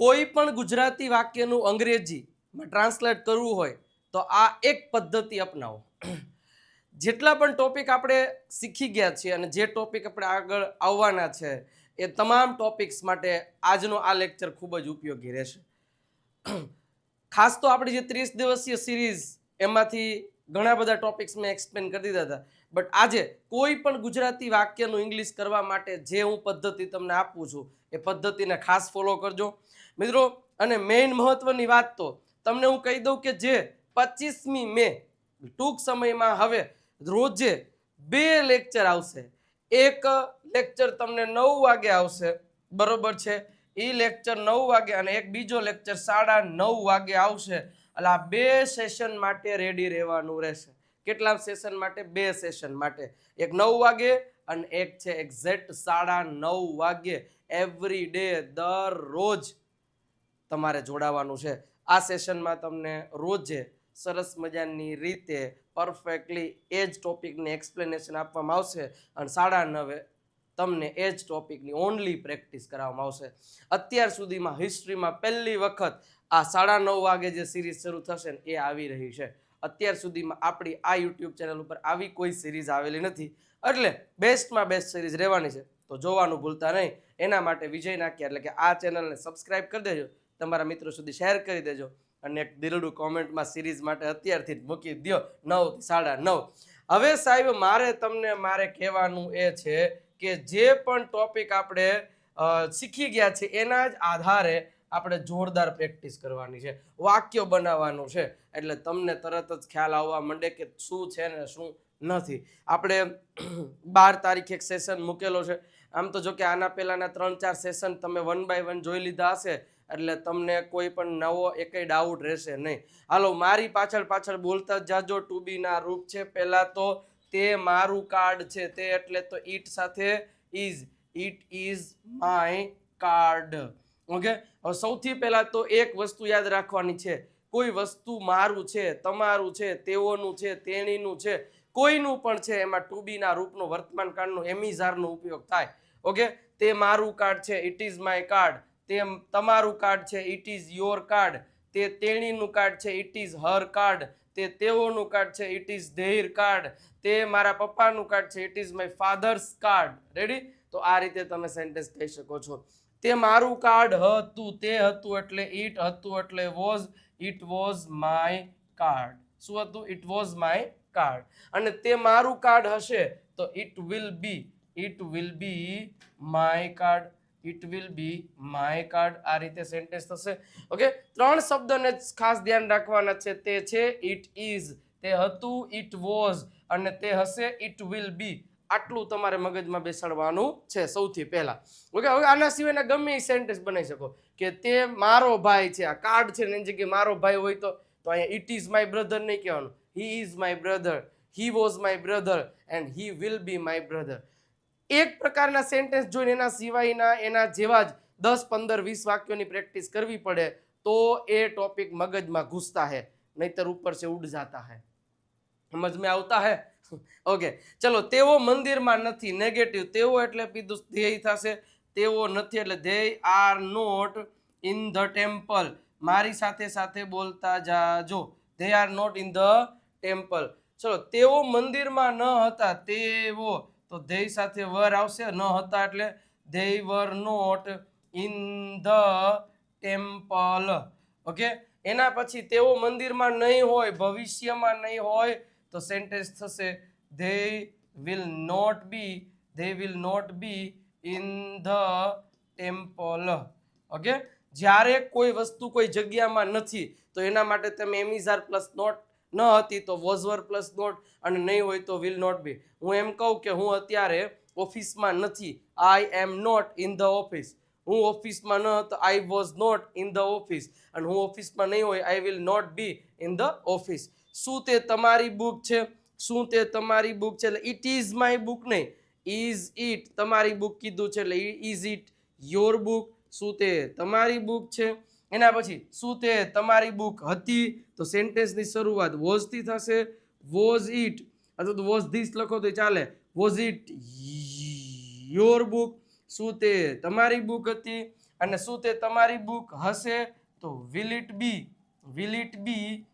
કોઈ પણ ગુજરાતી વાક્યનું અંગ્રેજીમાં ટ્રાન્સલેટ કરવું હોય તો આ એક પદ્ધતિ અપનાવો. જેટલા પણ ટોપિક આપણે શીખી ગયા છીએ અને જે ટોપિક આપણે આગળ આવવાના છે એ તમામ ટોપિક્સ માટે આજનો આ લેક્ચર ખૂબ જ ઉપયોગી રહેશે. ખાસ તો આપણી જે 30 દિવસીય સિરીઝ એમાંથી ઘણા બધા ટોપિક્સ મેં એક્સપ્લેન કરી દીધા હતા, બટ આજે કોઈ પણ ગુજરાતી વાક્યનું ઇંગ્લિશ કરવા માટે જે હું પદ્ધતિ તમને આપું છું એ પદ્ધતિને ખાસ ફોલો કરજો મિત્રો. અને મેઇન મહત્વની વાત તો તમને હું કહી દઉં કે જે 25મી મે ટૂંક સમયમાં હવે રોજે 2 લેક્ચર આવશે. એક લેક્ચર તમને 9 વાગે આવશે, બરોબર છે, એ લેક્ચર 9 વાગે, અને એક બીજો લેક્ચર 9:30 વાગે આવશે. એટલે આ 2 સેશન માટે રેડી રહેવાનું રહેશે. કેટલા સેશન માટે? 2 સેશન માટે. એક 9 વાગે અને એક છે એક્ઝેક્ટ 9:30 વાગે. એવરી ડે, દરરોજ તમારે જોડાવાનું છે. આ સેશનમાં તમને રોજે સરસ મજાની રીતે પરફેક્ટલી એ જ ટોપિકની એક્સપ્લેનેશન આપવામાં આવશે અને 9:30 તમને એ જ ટોપિકની ઓનલી પ્રેક્ટિસ કરાવવામાં આવશે. અત્યાર સુધીમાં હિસ્ટ્રીમાં પહેલી વખત આ 9:30 વાગે જે સિરીઝ શરૂ થશે ને એ આવી રહી છે. અત્યાર સુધીમાં આપણી આ યુટ્યુબ ચેનલ ઉપર આવી કોઈ સિરીઝ આવેલી નથી, એટલે બેસ્ટમાં બેસ્ટ સિરીઝ રહેવાની છે. તો જોવાનું ભૂલતા નહીં. એના માટે વિજય નાખ્યા એટલે કે આ ચેનલને સબસ્ક્રાઇબ કરી દેજો, તમારા મિત્રો સુધી શેર કરી દેજો અને એક દિલડું કોમેન્ટમાં સિરીઝ માટે અત્યારથી જ મૂકી દો 9 થી 9:30. હવે સાહેબ મારે કહેવાનું એ છે કે જે પણ ટોપિક આપણે શીખી ગયા છે એના જ આધારે આપણે જોરદાર પ્રેક્ટિસ કરવાની છે, વાક્યો બનાવવાનું છે, એટલે તમને તરત જ ખ્યાલ આવવા માંડે કે શું છે ને શું નથી. આપણે 12 તારીખે એક સેશન મૂકેલો છે. આમ તો જો કે આના પહેલાના 3-4 સેશન તમે 1 by 1 જોઈ લીધા હશે, એટલે તમને કોઈ પણ નવો એકેય ડાઉટ રહેશે નહીં. હાલો, મારી પાછળ બોલતા જાજો. ટુ બી ના રૂપ છે. પહેલા તો તે મારું કાર્ડ છે, તે એટલે તો ઈટ સાથે is. It is my card. Okay, હવે સૌથી પહેલા તો એક વસ્તુ યાદ રાખવાની છે, કોઈ વસ્તુ મારું છે, તમારું છે, તેઓનું છે, તેણીનું છે, કોઈનું પણ છે, એમાં ટુ બી ના રૂપનો વર્તમાન કાળનો એમિઝારનો ઉપયોગ થાય. ઓકે, તે મારું કાર્ડ છે, ઇટ ઇઝ માય કાર્ડ. તે તમારું કાર્ડ છે, ઇટ ઇઝ યોર કાર્ડ. તે તેણીનું કાર્ડ છે, ઇટ ઇઝ હર કાર્ડ. તે તેઓનું કાર્ડ છે, ઇટ ઇઝ ધેર કાર્ડ. તે મારા પપ્પાનું કાર્ડ છે, it is my father's card. Ready? તો આ રીતે તમે સેન્ટેન્સ કહી શકો છો. તે મારું કાર્ડ હતું, તે હતું એટલે ઇટ, હતું એટલે was, it was my card. શું હતું? It was my card. અને તે મારું કાર્ડ હશે તો it will be, it will be my card, it will be my card. આ રીતે સેન્ટેન્સ થશે. ઓકે, 3 શબ્દને ખાસ ધ્યાન રાખવાના છે. તે છે ઇટ ઇઝ, તે હતું ઇટ વોઝ, અને તે હશે ઇટ વિલ બી. આટલું તમારે મગજમાં બેસાડવાનું છે સૌથી પહેલા. ઓકે, હવે આના સિવાયના ગમે એ સેન્ટેન્સ બનાવી શકો કે તે મારો ભાઈ છે. આ કાર્ડ છે ને એની જગ્યાએ મારો ભાઈ હોય તો અહીંયા ઇટ ઇઝ માય બ્રધર નહીં કહેવાનું, he is my brother, he was my brother and he will be my brother. એક પ્રકારના સેન્ટેન્સ જોઈને એના સિવાયના એના જેવા જ 10, 15, 20 વાક્યોની પ્રેક્ટિસ કરવી પડે તો એ ટોપિક મગજમાં ઘૂસતા હે, નહીતર ઉપર से ઉડ જાતા હે. સમજ में આવતા હે? ઓકે, ચલો. તેઓ મંદિરમાં નથી, નેગેટિવ. તેઓ એટલે પીધું ધ્યેય થશે. તેઓ નથી એટલે they are not in the temple. મારી સાથે સાથે બોલતા જાજો. They are not in the temple. ચલો, તેઓ મંદિરમાં ન હતા. તેઓ તો ધ્યેય સાથે વર આવશે. ન હતા એટલે they were not in the temple. Okay, એના પછી તેઓ મંદિરમાં નહીં હોય, ભવિષ્યમાં નહીં હોય, તો સેન્ટેન્સ થશે they will not be in the temple. Okay, જ્યારે કોઈ વસ્તુ કોઈ જગ્યામાં નથી તો એના માટે તમે એમિઝાર પ્લસ નોટ, ન હતી તો વોઝવર પ્લસ નોટ, અને નહીં હોય તો વિલ નોટ બી. હું એમ કહું કે હું અત્યારે ઓફિસમાં નથી, I am not in the office. હું ઓફિસમાં ન હતો, I was not in the office. અને હું ઓફિસમાં નહીં હોય, I will not be in the office. શું તે તમારી બુક છે? શું તે તમારી બુક છે એટલે ઇટ ઇઝ માય બુક નહીં, ઇઝ ઇટ તમારી બુક કીધું છે એટલે ઇઝ ઇટ યોર બુક. શું તે તમારી બુક છે? એના પછી શું તે તમારી બુક હતી તો સેન્ટેન્સની શરૂઆત વોઝ થી થશે. વોઝ ઇટ, અથવા તો વોઝ ધીસ લખો તો ચાલે. Was it your book? શું તે તમારી બુક હતી? અને શું તે તમારી બુક હશે? તો will it be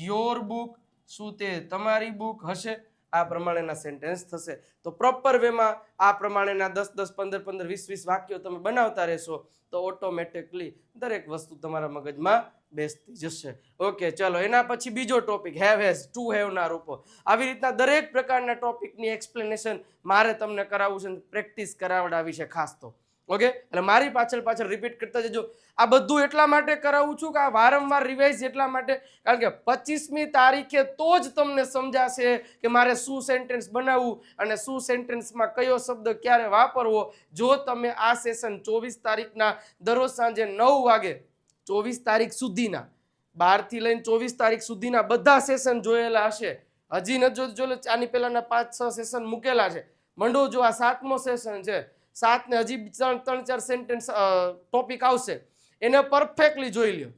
your book? શું તે તમારી બુક હશે? આ પ્રમાણેના સેન્ટેન્સ થશે. તો પ્રોપર વેમાં આ પ્રમાણેના 10 10 15 15 20 20 વાક્યો તમે બનાવતા રહેશો તો ઓટોમેટિકલી દરેક વસ્તુ તમારા મગજમાં બેસતી જશે. ઓકે, ચલો એના પછી બીજો topic have has to have ના રૂપો. આવી રીતના દરેક પ્રકારના ટોપિકની એક્સપ્લેનેશન મારે તમને કરાવવું છે, પ્રેક્ટિસ કરાવડાવી છે ખાસ તો. ઓકે, એટલે મારી પાછળ રિપીટ કરતા જજો. આ બધું એટલા માટે કરાવું છું કે આ વારંવાર રિવાઇઝ એટલા માટે, કારણ કે 25મી તારીખે તો જ તમને સમજાશે કે મારે શું સેન્ટેન્સ બનાવવું અને શું સેન્ટેન્સમાં કયો શબ્દ ક્યારે વાપરવો. જો તમે આ સેશન 24 તારીખના દરરોજ સાંજે 9 વાગે 24 તારીખ સુધીના 12 થી લઈને 24 તારીખ સુધીના બધા સેશન જોયેલા હશે, હજી ન જો આની પહેલાના 5-6 સેશન મૂકેલા છે, મંડો જો આ 7મો સેશન છે, 7 ને હજી 3-4 સેન્ટેન્સ ટોપિક આવશે, એને પરફેક્ટલી જોઈ લ્યો,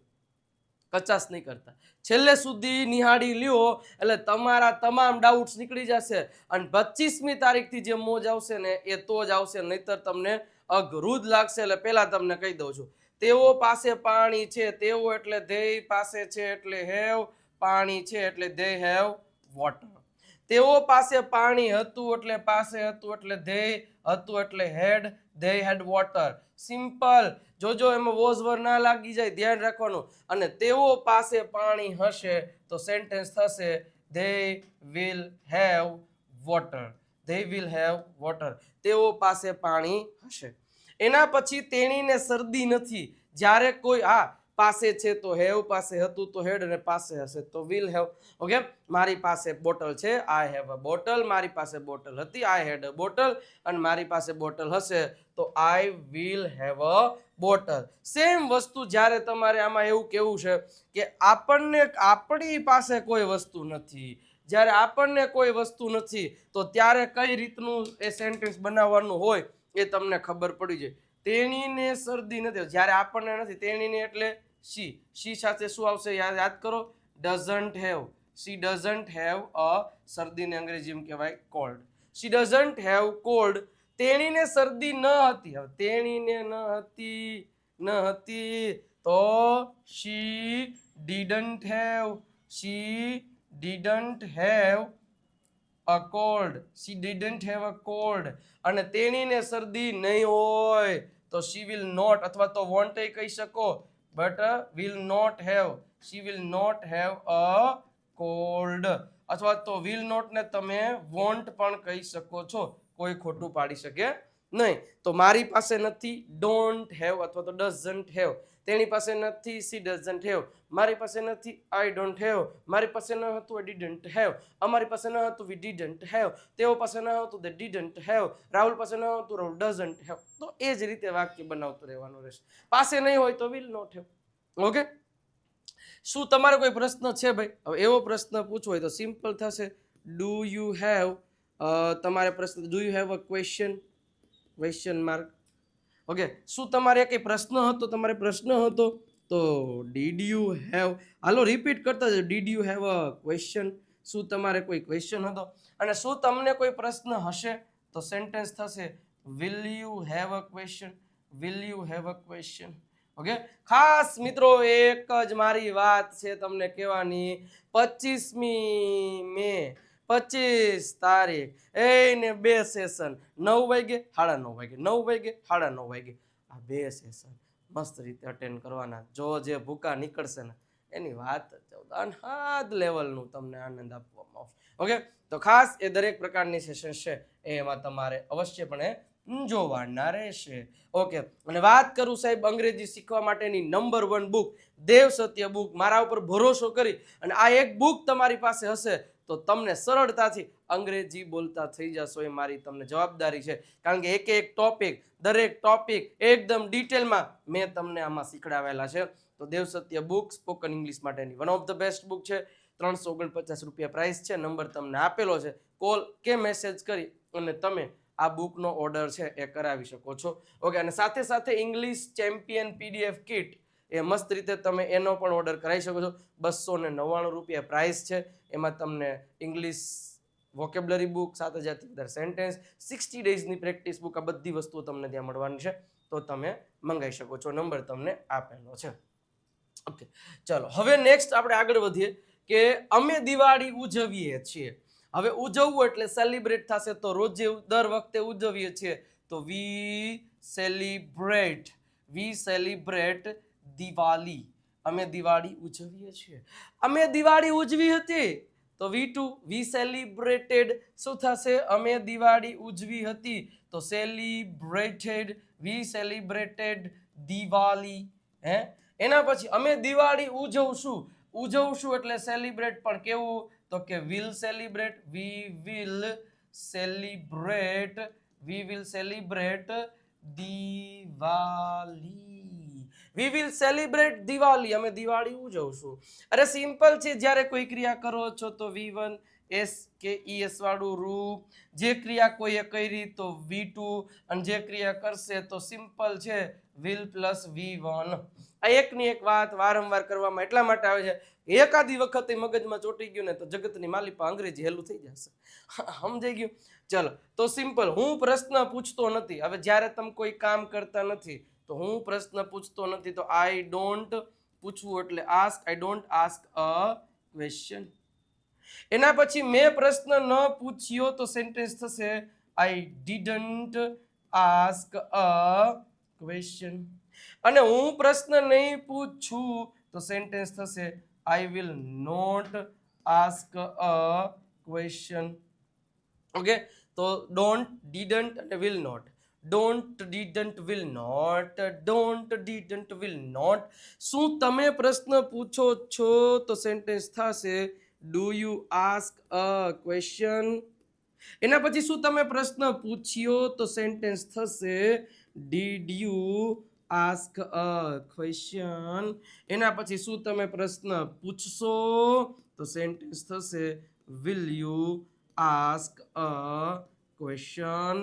કચાશ નહીં કરતા, છેલ્લે સુધી નિહાળી લ્યો એટલે તમારા તમામ ડાઉટ્સ નીકળી જશે. અને 25મી તારીખથી જે મોજ આવશે ને એ તો જ આવશે, નહીતર તમને અઘરું જ લાગશે. એટલે પહેલા તમને કહી દઉં છું, તેઓ પાસે પાણી છે, તેઓ એટલે ધેય, પાસે છે એટલે હેવ, પાણી છે એટલે ધે હેવ વોટર. તેઓ પાસે પાણી હતું એટલે પાસે હતું એટલે ધેય, હતું એટલે હેડ, ધે હેડ વોટર. સિમ્પલ. જોજો એમાં વોઝ વર ના લાગી જાય, ધ્યાન રાખવાનું. અને તેઓ પાસે પાણી હશે તો સેન્ટેન્સ થશે they will have water. They will have water. તેઓ પાસે પાણી હશે. એના પછી તેણીને શરદી નથી. જ્યારે કોઈ પાસે છે તો હેવ, પાસે હતું તો હેડ, અને પાસે હશે તો વિલ હેવ. ઓકે, મારી પાસે બોટલ છે, આઈ હેવ અ બોટલ. મારી પાસે બોટલ હતી, આઈ હેડ અ બોટલ. અને મારી પાસે બોટલ હશે તો I will have a bottle. Same વસ્તુ જ્યારે તમારે આમાં એવું કેવું છે કે આપણી પાસે કોઈ વસ્તુ નથી, જ્યારે આપણને કોઈ વસ્તુ નથી તો ત્યારે કઈ રીતનું એ સેન્ટેન્સ બનાવવાનું હોય એ તમને ખબર પડી જાય. તેણીને શરદી નથી, જ્યારે આપણને નથી, તેણીને એટલે શી સાથે શું આવશે યાદ કરો, doesn't have. She doesn't have a શરદીને અંગ્રેજીમાં કહેવાય cold. She doesn't have cold. તેણીને શરદી ન હતી. હવે તેણીને ન હતી તો she didn't have. She didn't have a cold. She didn't have a cold. અને તેણીને શરદી નહીં હોય તો શી વિલ નોટ, અથવા તો વોન્ટ કહી શકો, but will not have. She will not have a cold. અથવા તો વિલ નોટ ને તમે વોન્ટ પણ કહી શકો છો, કોઈ ખોટું પાડી શકે નહીં. તો મારી પાસે નથી, ડોન્ટ હેવ અથવા તો ડઝન્ટ હેવ. તેની પાસે નથી, સી ડઝન્ટ હેવ. મારી પાસે નથી, આઈ ડોન્ટ હેવ. મારી પાસે ન હતું, આઈ ડીડન્ટ હેવ. અમારી પાસે ન હતું, વી ડીડન્ટ હેવ. તેઓ પાસે ન હતું, દે ડીડન્ટ હેવ. રાહુલ પાસે ન હતું, રાહુલ ડઝન્ટ હેવ. તો એ જ રીતે વાક્ય બનાવતું રહેવાનું રહેશે. પાસે નહીં હોય તો વિલ નોટ હેવ. ઓકે, શું તમારો કોઈ પ્રશ્ન છે ભાઈ? હવે એવો પ્રશ્ન પૂછવો હોય તો સિમ્પલ થશે, ડુ યુ હેવ. તમારે પ્રશ્ન, do you have a question mark. Okay, શું તમારે કઈ પ્રશ્ન હતો? તમારે પ્રશ્ન હતો તો did you have. Hello repeat કરતા જાઓ, did you have a question. શું તમારે કોઈ ક્વેશ્ચન હતો? અને શું તમને કોઈ પ્રશ્ન હશે તો સેન્ટેન્સ થશે will you have a question. Will you have a question. Okay, ખાસ મિત્રો એક જ મારી વાત છે તમને કહેવાની, 25મી મે 25 તારીખ એને 2 સેશન, 9 વાગે 9:30 વાગે, 9 વાગે 9:30 વાગે, આ 2 સેશન મસ્ત રીતે અટેન્ડ કરવાના. જો જે ભૂકા નીકળશે ને એની વાત અનહદ લેવલનું તમને આનંદ આપવામાં આવશે. ઓકે, તો ખાસ એ દરેક પ્રકારની સેશન છે એમાં તમારે અવશ્યપણે જોવાના રહેશે. ઓકે, અને વાત કરું સાહેબ અંગ્રેજી શીખવા માટેની નંબર 1 બુક, દેવ સત્ય બુક. મારા ઉપર ભરોસો કરી અને આ એક બુક તમારી પાસે હશે તો તમને સરળતાથી અંગ્રેજી બોલતા થઈ જશો, એ મારી તમને જવાબદારી છે. કારણ કે એક ટોપિક, દરેક ટોપિક એકદમ ડિટેલમાં મેં તમને આમાં શીખડાવેલા છે. તો દેવ સત્ય બુક સ્પોકન ઇંગ્લિશ માટેની one of the best book છે. 349 રૂપિયા પ્રાઇસ છે. નંબર તમને આપેલો છે, કોલ કે મેસેજ કરી અને તમે આ બુકનો ઓર્ડર છે એ કરાવી શકો છો. ઓકે, અને સાથે સાથે ઇંગ્લિશ ચેમ્પિયન પીડીએફ કિટ એ મસ્ત રીતે તમે એનો પણ ઓર્ડર કરાવી શકો છો. 299 રૂપિયા પ્રાઇસ છે. એમાં તમને ઇંગ્લિશ વોકેબ્લરી બુક, 7000થી વધારે સેન્ટેન્સ, 60 ડેઝની પ્રેક્ટિસ બુક, આ બધી વસ્તુઓ તમને ત્યાં મળવાની છે. તો તમે મંગાવી શકો છો. નંબર તમને આપેલો છે. ઓકે, ચલો હવે નેક્સ્ટ આપણે આગળ વધીએ કે અમે દિવાળી ઉજવીએ છીએ. હવે ઉજવવું એટલે સેલિબ્રેટ થશે, તો રોજે દર વખતે ઉજવીએ છીએ તો વી સેલિબ્રેટ દિવાળી. અમે દિવાળી ઉજવીએ છીએ. અમે દિવાળી ઉજવી હતી તો વી સેલિબ્રેટેડ. શું થશે? અમે દિવાળી ઉજવી હતી તો વી સેલિબ્રેટેડ દિવાળી. હે, એના પછી અમે દિવાળી ઉજવશું એટલે સેલિબ્રેટ પણ કેવું? તો કે will celebrate. We will celebrate Diwali. We will celebrate Diwali. અમે દિવાળી ઉજવશું. અરે સિમ્પલ છે. જ્યારે કોઈ ક્રિયા કરો છો તો V1 SKES વાળું રૂપ. જે ક્રિયા કોઈએ કરી તો V2, અને જે ક્રિયા કરશે તો સિમ્પલ છે will પ્લસ V1. આ એકની એક વાત વારંવાર કરવામાં એટલા માટે આવે છે, એકાદી વખત મગજમાં ચોટી ગયું ને તો જગતની માલિપા અંગ્રેજી હેલું થઈ જશે. સમજાઈ ગયું? ચલો, તો સિમ્પલ. હું પ્રશ્ન પૂછતો નથી. હવે જ્યારે તમે કોઈ કામ કરતા નથી તો હું પ્રશ્ન પૂછતો નથી, તો આઈ ડોન્ટ પૂછવું એટલે ask. I don't ask a question. એના પછી મેં પ્રશ્ન ન પૂછ્યો તો સેન્ટેન્સ થશે I didn't ask a question. અને હું પ્રશ્ન નહીં પૂછું તો સેન્ટેન્સ થશે I will not ask a question. Okay, તો ડોન્ટ, ડીડન્ટ અને will not. Don't, didn't, will not. Don't, didn't, will not. શું તમે પ્રશ્ન પૂછો છો તો સેન્ટેન્સ થશે do you ask a question. એના પછી શું તમે પ્રશ્ન પૂછ્યો તો સેન્ટેન્સ થશે did you ask a question. એના પછી શું તમે પ્રશ્ન પૂછશો તો સેન્ટેન્સ થશે will you ask a question.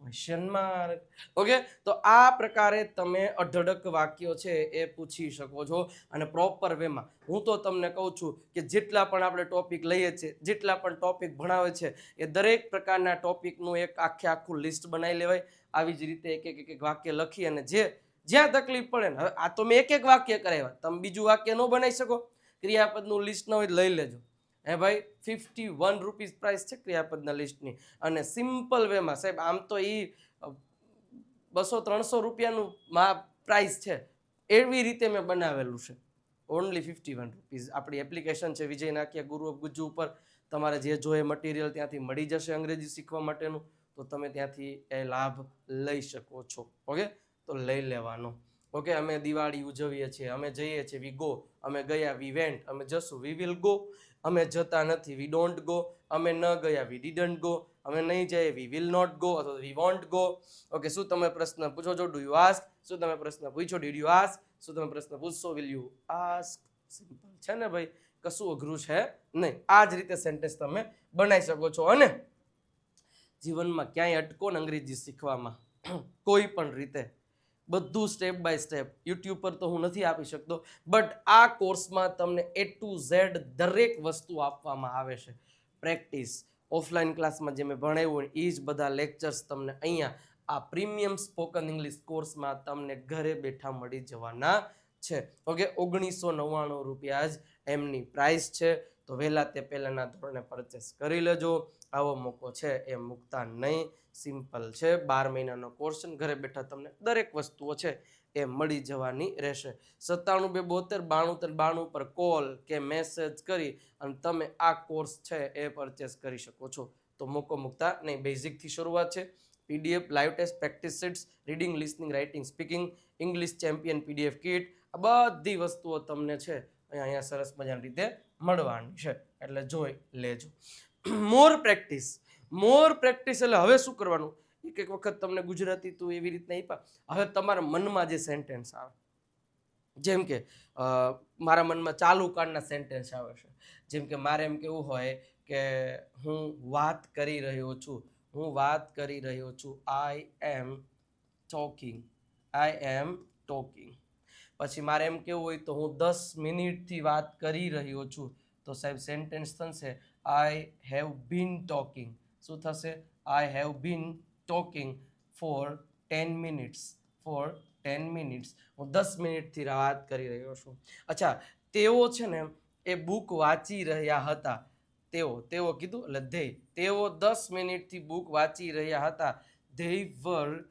Question mark. Okay, તો આ પ્રકારે તમે અઢળક વાક્યો છે એ પૂછી શકો છો. અને પ્રોપર વેમાં હું તો તમને કહું છું કે જેટલા પણ આપણે ટોપિક લઈએ છીએ, જેટલા પણ ટોપિક ભણાવે છે, એ દરેક પ્રકારના ટોપિકનું એક આખું લિસ્ટ બનાવી લેવાય. આવી જ રીતે એક વાક્ય લખી અને જ્યાં તકલીફ પડે ને, હવે આ તો મેં એક વાક્ય કરાવ્યા, તમે બીજું વાક્ય ન બનાવી શકો. ક્રિયાપદનું લિસ્ટ ન હોય લઈ લેજો. હે ભાઈ, 51 રૂપીસ પ્રાઇસ છે ક્રિયાપદના લિસ્ટની. અને સિમ્પલ વેમાં સાહેબ, આમ તો એ 200-300 રૂપિયાનું પ્રાઇસ છે, એવી રીતે મેં બનાવેલું છે. Only 51 rupees. આપણી એપ્લિકેશન છે વિજય નાકિયા ગુરુ ઓફ ગુજ્જુ ઉપર. તમારે જે જોઈએ મટીરિયલ ત્યાંથી મળી જશે અંગ્રેજી શીખવા માટેનું, તો તમે ત્યાંથી એ લાભ લઈ શકો છો. ઓકે, તો લઈ લેવાનો. ઓકે, અમે દિવાળી ઉજવીએ છીએ, અમે જઈએ છીએ વી ગો, અમે ગયા વી વેન્ટ, અમે જશું વી વિલ ગો, અમે જતા નથી વી ડોન્ટ ગો, અમે ન ગયા વી ડીડન્ટ ગો, અમે નહીં જઈએ વી વિલ નોટ ગો અથવા વી વોન્ટ ગો. ઓકે, શું તમે પ્રશ્ન પૂછો છો? Do you ask. શું તમે પ્રશ્ન પૂછો? Did you ask. શું તમે પ્રશ્ન પૂછશો? Will you ask. સિમ્પલ છે ને ભાઈ, કશું અઘરું છે નહીં. આ જ રીતે સેન્ટેન્સ તમે બનાવી શકો છો. અને જીવનમાં ક્યાંય અટકો ને અંગ્રેજી શીખવામાં કોઈ પણ રીતે, બધું સ્ટેપ બાય સ્ટેપ યુટ્યુબ પર તો હું નથી આપી શકતો, બટ આ કોર્સમાં તમને A to Z દરેક વસ્તુ આપવામાં આવે છે. પ્રેક્ટિસ ઓફલાઈન ક્લાસમાં જે મેં ભણાવ્યું એ જ બધા લેક્ચર્સ તમને અહીંયા આ પ્રીમિયમ સ્પોકન ઇંગ્લિશ કોર્સમાં તમને ઘરે બેઠા મળી જવાના છે. ઓકે, 1999 રૂપિયા જ એમની પ્રાઇસ છે. તો વહેલા તે પહેલાના ધોરણે પરચેસ કરી લેજો. આવો મોકો છે એ મૂકતા નહીં. સિમ્પલ છે, 12 મહિનાનો કોર્સ છે. ઘરે બેઠા તમને દરેક વસ્તુઓ છે એ મળી જવાની રહેશે. 97 272 92 પર કોલ કે મેસેજ કરી અને તમે આ કોર્સ છે એ પરચેસ કરી શકો છો. તો મોકો મૂકતા નહીં. બેઝિકથી શરૂઆત છે. PDF, live test, practice sheets, reading, listening, writing, speaking, English champion PDF kit, આ બધી વસ્તુઓ તમને છે અહીંયા સરસ મજાની રીતે મળવાની છે. એટલે જોઈ લેજો. મોર પ્રેક્ટિસ એટલે હવે શું કરવાનું? એક વખત તમને ગુજરાતી તો એવી રીતના આપ્યા. હવે તમારા મનમાં જે સેન્ટેન્સ આવે, જેમ કે મારા મનમાં ચાલુ કાળના સેન્ટેન્સ આવે છે. જેમ કે મારે એમ કેવું હોય કે હું વાત કરી રહ્યો છું. આઈ એમ ટોકિંગ. પછી મારે એમ કેવું હોય તો હું 10 મિનિટથી વાત કરી રહ્યો છું. તો સાહેબ સેન્ટેન્સ થશે આઈ હેવ બીન ટોકિંગ. શું થશે? I have been talking for 10 minutes. For 10 minutes. હું 10 મિનિટથી વાત કરી રહ્યો છું. અચ્છા, તેઓ છે ને એ બુક વાંચી રહ્યા હતા. તેઓ કીધું એટલે તેઓ 10 મિનિટથી બુક વાંચી રહ્યા હતા. they were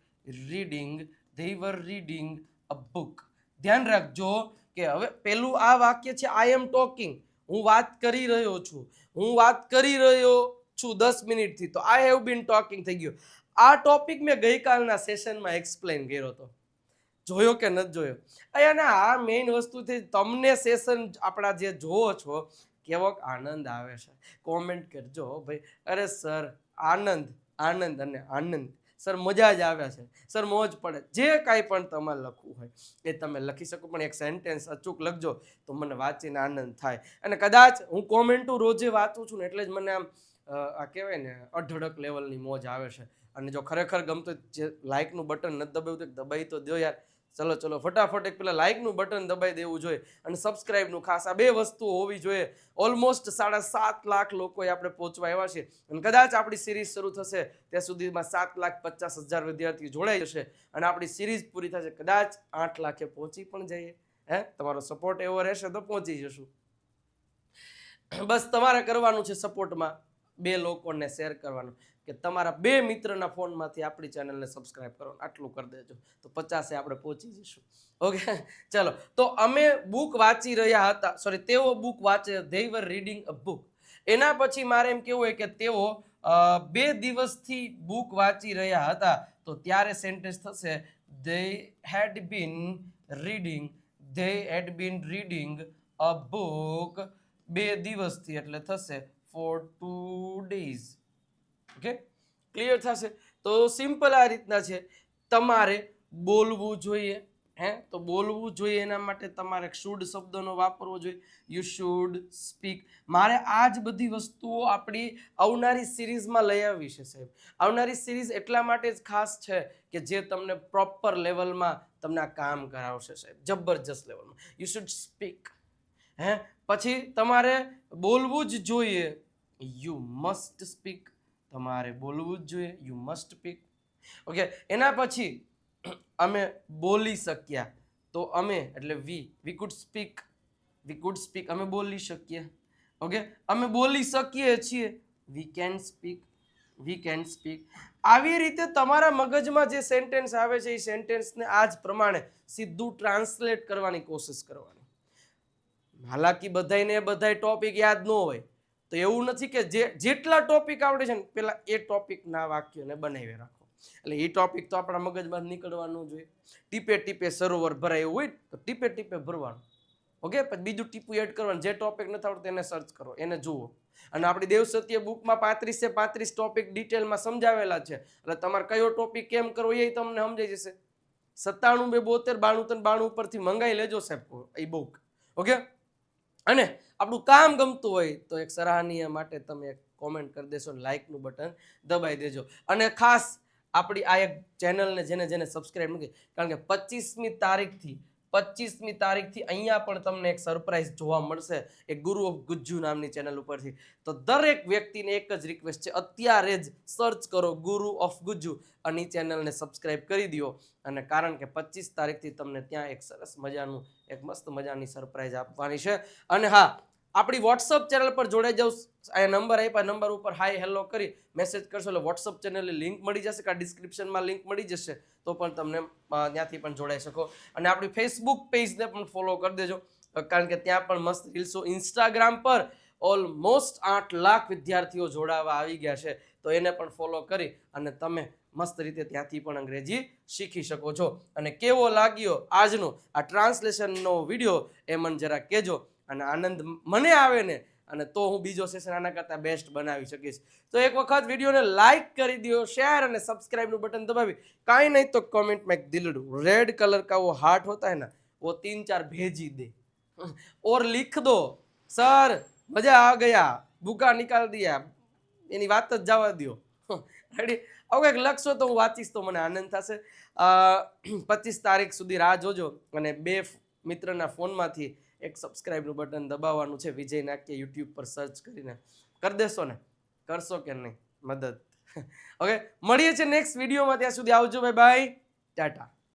reading a book. ધ્યાન રાખજો કે હવે પેલું આ વાક્ય છે આઈ એમ ટોકિંગ, હું વાત કરી રહ્યો છું, 10 મિનિટથી, તો આઈ હેવ બીન ટોકિંગ થઈ ગયો. આ ટોપિક મેં ગઈકાલના સેશનમાં એક્સપ્લેન કર્યો હતો. જોયો કે નથી જોયો? અહીંયા આ મેઇન વસ્તુ છે. તમને સેશન આપણા જે જોવો છો કેવો આનંદ આવે છે, કોમેન્ટ કરજો ભાઈ. અરે સર આનંદ અને આનંદ સર, મજા જ આવે છે સર, મોજ પડે. જે કાંઈ પણ તમારે લખવું હોય એ તમે લખી શકો, પણ એક સેન્ટેન્સ અચૂક લખજો તો મને વાંચીને આનંદ થાય. અને કદાચ હું કોમેન્ટો રોજે વાંચું છું ને એટલે જ મને આમ આ કહેવાય ને અઢળક લેવલની મોજ આવે છે. અને જો ખરેખર ગમતું જે લાઇકનું બટન નથી દબાવ્યું તો દબાઈ તો દો યાર. ચલો ફટાફટ એક પેલા લાઇકનું બટન દબાઈ દેવું જોઈએ અને સબસ્ક્રાઇબનું ખાસ. આ બે વસ્તુઓ હોવી જોઈએ. ઓલમોસ્ટ 7.5 લાખ લોકોએ આપણે પહોંચવા આવ્યા છે અને કદાચ આપણી સિરીઝ શરૂ થશે ત્યાં સુધીમાં 7,50,000 વિદ્યાર્થીઓ જોડાઈ જશે અને આપણી સિરીઝ પૂરી થશે કદાચ 8 લાખે પહોંચી પણ જઈએ. તમારો સપોર્ટ એવો રહેશે તો પહોંચી જશું. બસ તમારે કરવાનું છે સપોર્ટમાં 2 લોકોને શેર કરવાનું કે તમારા 2 મિત્રના ફોનમાંથી આપણી ચેનલને સબસ્ક્રાઇબ કરો, આટલું કરી દેજો તો 50 આપણે પહોંચી જઈશું. ઓકે, ચલો. તો અમે બુક વાંચી રહ્યા હતા, તેઓ બુક વાંચે, they were reading a book. એના પછી મારે એમ કેવું હોય કે તેઓ 2 દિવસથી બુક વાંચી રહ્યા હતા, તો ત્યારે સેન્ટેન્સ થશે they had been reading a book 2 દિવસથી, એટલે થશે for 2 days. ઓકે, ક્લિયર થશે? તો સિમ્પલ આ રીતના છે. તમારે બોલવું જોઈએ, તો બોલવું જોઈએ એના માટે તમારે શુડ શબ્દનો વાપરવો જોઈએ. You should speak. મારે આ જ બધી વસ્તુઓ આપણી આવનારી સિરીઝમાં લઈ આવી છે સાહેબ. આવનારી સિરીઝ એટલા માટે જ ખાસ છે કે જે તમને પ્રોપર લેવલમાં તમને આ કામ કરાવશે સાહેબ, જબરજસ્ત લેવલમાં. You should speak. પછી તમારે બોલવું જ જોઈએ, યુ મસ્ટ સ્પીક. તમારે બોલવું જ જોઈએ, યુ મસ્ટ સ્પીક. ઓકે, એના પછી અમે બોલી શક્યા, તો અમે એટલે વી કુડ સ્પીક. અમે બોલી શકીએ. ઓકે, અમે બોલી શકીએ છીએ, વી કેન સ્પીક. આવી રીતે તમારા મગજમાં જે સેન્ટેન્સ આવે છે એ સેન્ટેન્સને આ જ પ્રમાણે સીધું ટ્રાન્સલેટ કરવાની કોશિશ કરવાની. હાલાકી બધાને બધા ટોપિક યાદ ન હોય તો એવું નથી કે જેટલા ટોપિક આવડે છે ને પેલા એ ટોપિકના વાક્યોને બનાવી રાખો. એટલે એ ટોપિક તો આપણા મગજમાં નીકળવાનું જોઈએ. ટીપે ટીપે સરોવર ભરાય એવું હોય તો ટીપે ટીપે ભરવાનું. ઓકે, પછી બીજું ટીપું એડ કરવાનું. જે ટોપિક નથી આવડતું એને સર્ચ કરો, એને જુઓ. અને આપણી દેવસત્ય બુકમાં 35 ટોપિક ડિટેલમાં સમજાવેલા છે. એટલે તમારે કયો ટોપિક કેમ કરવો એ તમને સમજાઈ જશે. 97 2 72 93 92 ઉપરથી મંગાઈ લેજો સાહેબ એ બુક. ઓકે, અને આપણું કામ ગમતું હોય તો એક સરાહનીય માટે તમે એક કોમેન્ટ કરી દેશો, લાઇકનું બટન દબાઈ દેજો. અને ખાસ આપણી આ એક ચેનલને જેને સબસ્ક્રાઇબ નથી, કારણ કે 25મી તારીખથી અહીંયા પણ તમને એક સરપ્રાઈઝ જોવા મળશે એક ગુરુ ઓફ ગુજ્જુ નામની ચેનલ ઉપરથી. તો દરેક વ્યક્તિને એક જ રિક્વેસ્ટ છે, અત્યારે જ સર્ચ કરો ગુરુ ઓફ ગુજ્જુ અને એ ચેનલને સબસ્ક્રાઇબ કરી દો. અને કારણ કે 25 તારીખથી તમને ત્યાં એક સરસ મજાનું એક મસ્ત મજાની સરપ્રાઈઝ આપવાની છે. અને હા, આપણી વોટ્સઅપ ચેનલ પર જોડાઈ જાવ. આ નંબર આપ્યા, નંબર ઉપર હાય હેલો કરી મેસેજ કરશો એટલે વોટ્સઅપ ચેનલની લિંક મળી જશે, કે ડિસ્ક્રિપ્શનમાં લિંક મળી જશે, તો પણ તમને ત્યાંથી પણ જોડાઈ શકો. અને આપણી ફેસબુક પેજને પણ ફોલો કરી દેજો, કારણ કે ત્યાં પણ મસ્ત રીલ્સો. ઇન્સ્ટાગ્રામ પર ઓલમોસ્ટ 8 લાખ વિદ્યાર્થીઓ જોડાવા આવી ગયા છે, તો એને પણ ફોલો કરી અને તમે મસ્ત રીતે ત્યાંથી પણ અંગ્રેજી શીખી શકો છો. અને કેવો લાગ્યો આજનો આ ટ્રાન્સલેશનનો વિડીયો એ મને જરા કહેજો. અને આનંદ મને આવે ને અને તો હું બીજો સેશન આના કરતાં બેસ્ટ બનાવી શકીશ. તો એક વખત વિડીયોને લાઇક કરી દો, શેર અને સબસ્ક્રાઇબનું બટન દબાવી, કાંઈ નહીં તો कमेंट में एक दिलडू रेड कलर का वो हार्ट होता है ना, वो 3-4 भेज ही दे और लिख दो सर मजा आ गया, भूखा निकाल दिया. એની વાત જ જવા દો. રેડી? આવું કંઈક લખશો તો હું વાંચીશ તો મને આનંદ થશે. 25 તારીખ સુધી રાહ જોજો અને 2 મિત્રના ફોનમાંથી એક સબસ્ક્રાઇબનું બટન દબાવવાનું છે. વિજય નાક્ય યુટ્યુબ પર સર્ચ કરીને કરી દેશો ને? કરશો કે નહીં? મદદ. ઓકે, મળીએ છીએ નેક્સ્ટ વિડીયોમાં. ત્યાં સુધી આવજો, બાય બાય, ટાટા.